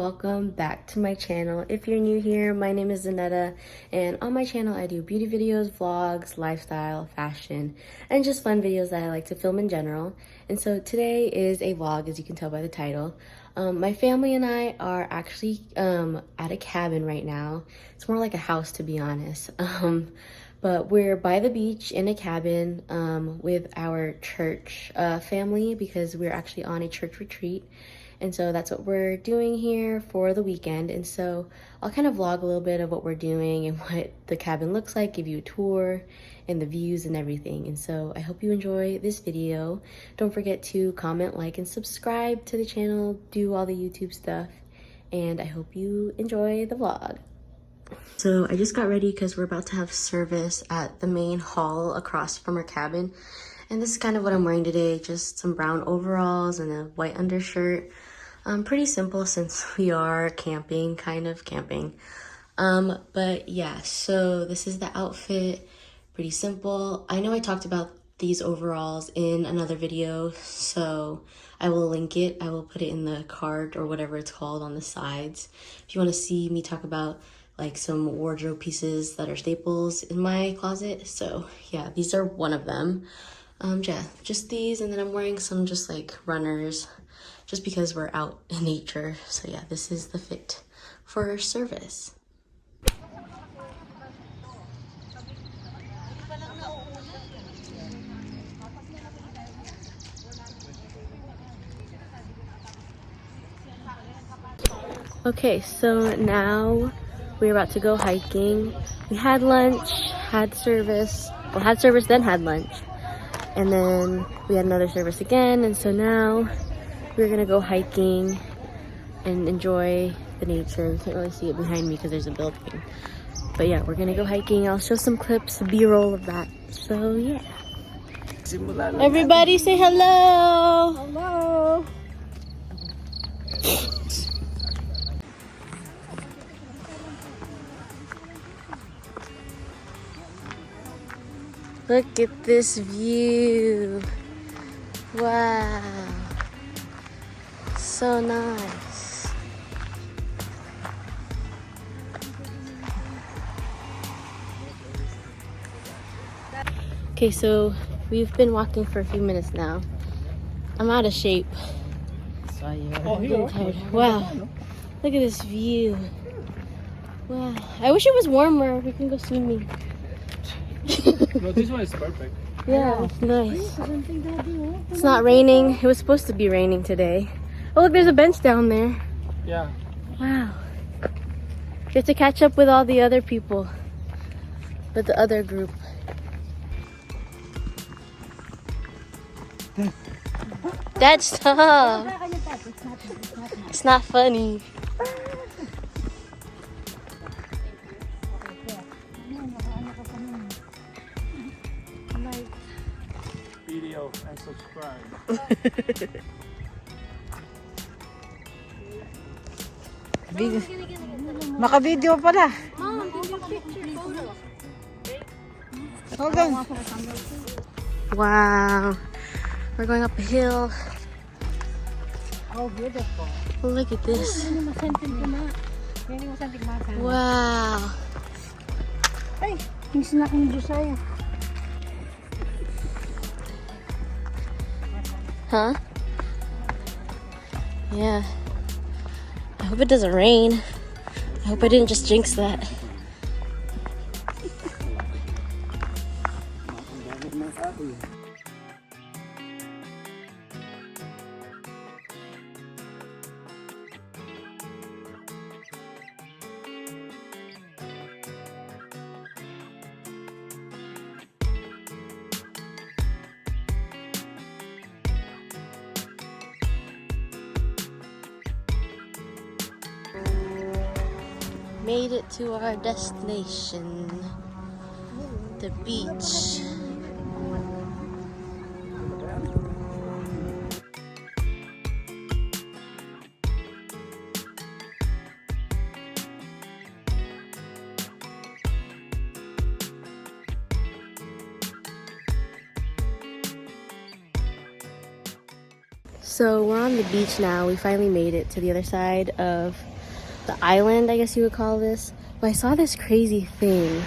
welcome back to my channel. If you're new here, my name is Zanetta, and on my channel I do beauty videos, vlogs, lifestyle, fashion, and just fun videos that I like to film in general. And so today is a vlog, as you can tell by the title. My family and I are actually at a cabin right now. It's more like a house, to be honest. But we're by the beach in a cabin with our church family, because we're actually on a church retreat. And so that's what we're doing here for the weekend. And so I'll kind of vlog a little bit of what we're doing and what the cabin looks like, give you a tour and the views and everything. And so I hope you enjoy this video. Don't forget to comment, like, and subscribe to the channel, do all the YouTube stuff. And I hope you enjoy the vlog. So I just got ready because we're about to have service at the main hall across from our cabin. And this is kind of what I'm wearing today, just some brown overalls and a white undershirt. Pretty simple since we are camping, kind of camping. But yeah, so this is the outfit, pretty simple. I know I talked about these overalls in another video, so I will link it. I will put it in the card or whatever it's called on the sides. If you want to see me talk about like some wardrobe pieces that are staples in my closet. So yeah, these are one of them. Yeah, just these, and then I'm wearing some just like runners, just because we're out in nature. So yeah, this is the fit for service. Okay, so now we're about to go hiking. We had lunch, had service, well, had service then had lunch, and then we had another service again. And so now we're gonna go hiking and enjoy the nature. You can't really see it behind me because there's a building. But yeah, we're gonna go hiking. I'll show some clips, B-roll of that. So yeah. Everybody say hello! Hello! Look at this view. Wow. So nice. Okay, so we've been walking for a few minutes now. I'm out of shape. I'm getting tired. Wow. Look at this view. Wow. I wish it was warmer. We can go swimming. No, this one is perfect. Yeah, it's nice. It's not raining. It was supposed to be raining today. Oh, look, there's a bench down there. Yeah. Wow. You have to catch up with all the other people, with the other group. Dad, stop. It's not funny. Video and subscribe. Maka-video pala. Hold on. Wow. We're going up a hill. Oh, beautiful. Look at this. Wow. Ay, yung snack ni Josiah. Huh? Yeah. I hope it doesn't rain. I hope I didn't just jinx that. Made it to our destination, the beach. So we're on the beach now. We finally made it to the other side of the island, I guess you would call this. But I saw this crazy thing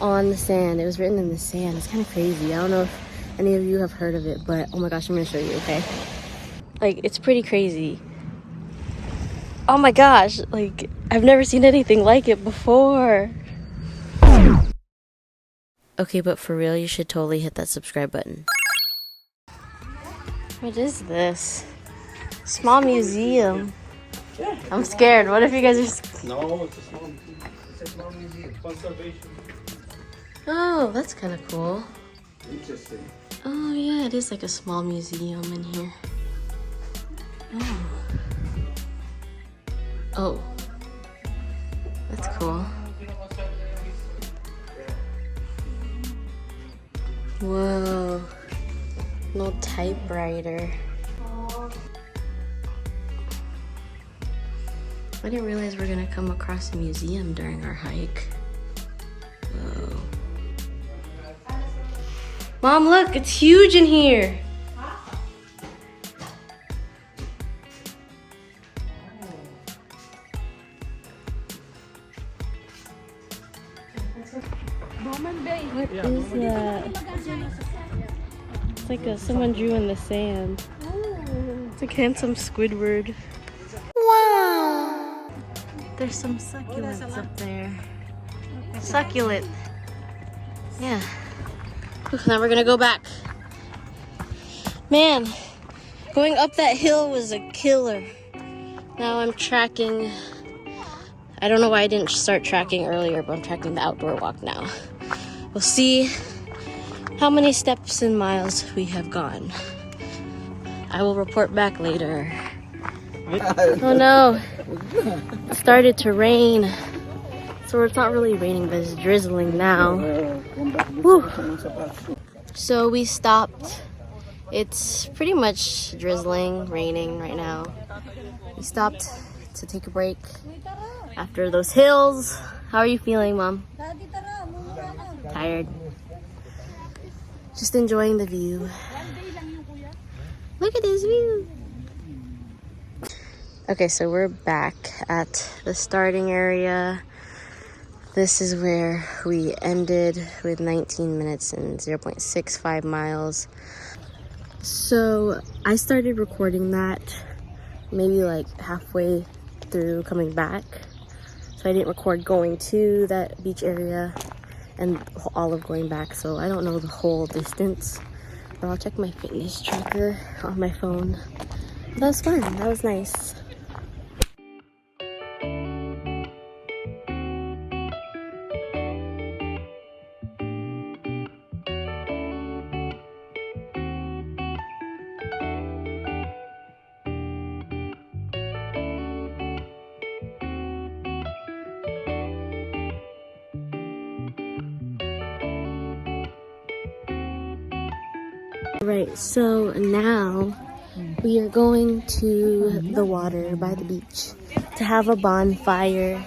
on the sand. It was written in the sand. It's kind of crazy. I don't know if any of you have heard of it, but oh my gosh, I'm gonna show you, okay? Like, it's pretty crazy. Oh my gosh, like, I've never seen anything like it before. Okay, but for real, you should totally hit that subscribe button. What is this? Small museum. I'm scared. What if you guys are... No, it's a small museum. Conservation. Oh, that's kind of cool. Interesting. Oh yeah, it is like a small museum in here. Oh. Oh. That's cool. Whoa. No typewriter. I didn't realize we're gonna come across a museum during our hike. Whoa. Mom, look, it's huge in here. What is that? It's like someone drew in the sand. It's like handsome Squidward. Wow! There's some succulents up there. Succulent. Yeah. Now we're gonna go back. Man, going up that hill was a killer. Now I'm tracking. I don't know why I didn't start tracking earlier, but I'm tracking the outdoor walk now. We'll see how many steps and miles we have gone. I will report back later. Oh no, it started to rain. So it's not really raining, but it's drizzling now. Whew. So we stopped. It's pretty much drizzling, raining right now. We stopped to take a break after those hills. How are you feeling, Mom? Tired. Just enjoying the view. Look at this view. Okay, so we're back at the starting area. This is where we ended with 19 minutes and 0.65 miles. So I started recording that maybe like halfway through coming back. So I didn't record going to that beach area and all of going back. So I don't know the whole distance, but I'll check my fitness tracker on my phone. That was fun. That was nice. Right, so now we are going to the water by the beach to have a bonfire.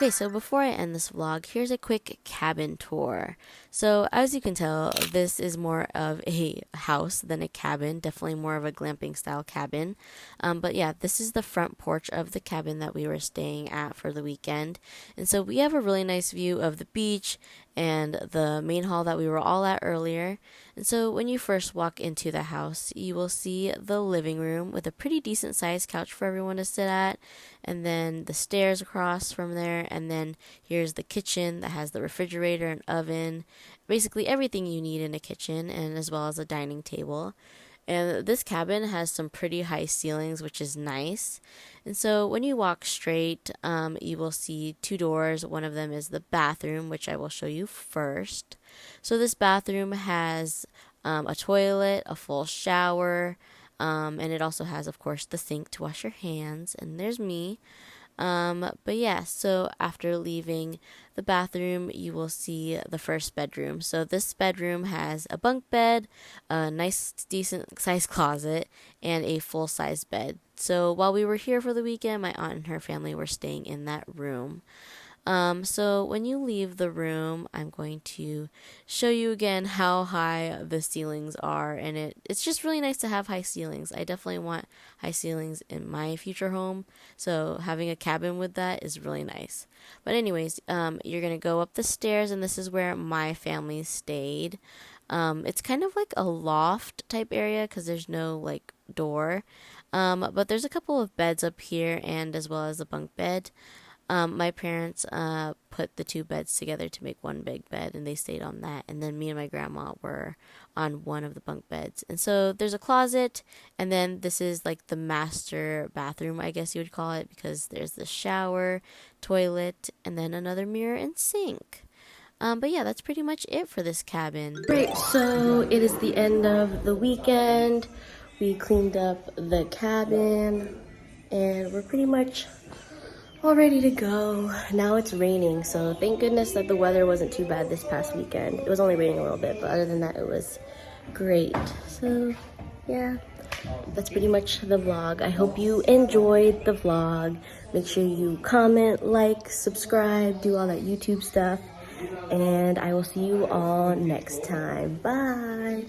Okay, so before I end this vlog, here's a quick cabin tour. So as you can tell, this is more of a house than a cabin, definitely more of a glamping style cabin. But yeah, this is the front porch of the cabin that we were staying at for the weekend. And so we have a really nice view of the beach and the main hall that we were all at earlier. And so when you first walk into the house, you will see the living room with a pretty decent sized couch for everyone to sit at, and then the stairs across from there, and then here's the kitchen that has the refrigerator and oven, basically everything you need in a kitchen, and as well as a dining table. And this cabin has some pretty high ceilings, which is nice. And so when you walk straight, you will see two doors. One of them is the bathroom, which I will show you first. So this bathroom has a toilet, a full shower, and it also has, of course, the sink to wash your hands. And there's me. But yeah, so after leaving the bathroom, you will see the first bedroom. So this bedroom has a bunk bed, a nice, decent sized closet, and a full size bed. So while we were here for the weekend, my aunt and her family were staying in that room. So when you leave the room, I'm going to show you again how high the ceilings are, and it's just really nice to have high ceilings. I definitely want high ceilings in my future home, so having a cabin with that is really nice. But anyways, you're gonna go up the stairs, and this is where my family stayed. It's kind of like a loft type area because there's no like door, but there's a couple of beds up here, and as well as a bunk bed. My parents put the two beds together to make one big bed, and they stayed on that. And then me and my grandma were on one of the bunk beds. And so there's a closet, and then this is like the master bathroom, I guess you would call it, because there's the shower, toilet, and then another mirror and sink. But yeah, that's pretty much it for this cabin. Great, so it is the end of the weekend. We cleaned up the cabin, and we're pretty much all ready to go. Now it's raining, so thank goodness that the weather wasn't too bad this past weekend. It was only raining a little bit, but other than that, it was great. So yeah, that's pretty much the vlog. I hope you enjoyed the vlog. Make sure you comment, like, subscribe, do all that YouTube stuff, and I will see you all next time. Bye.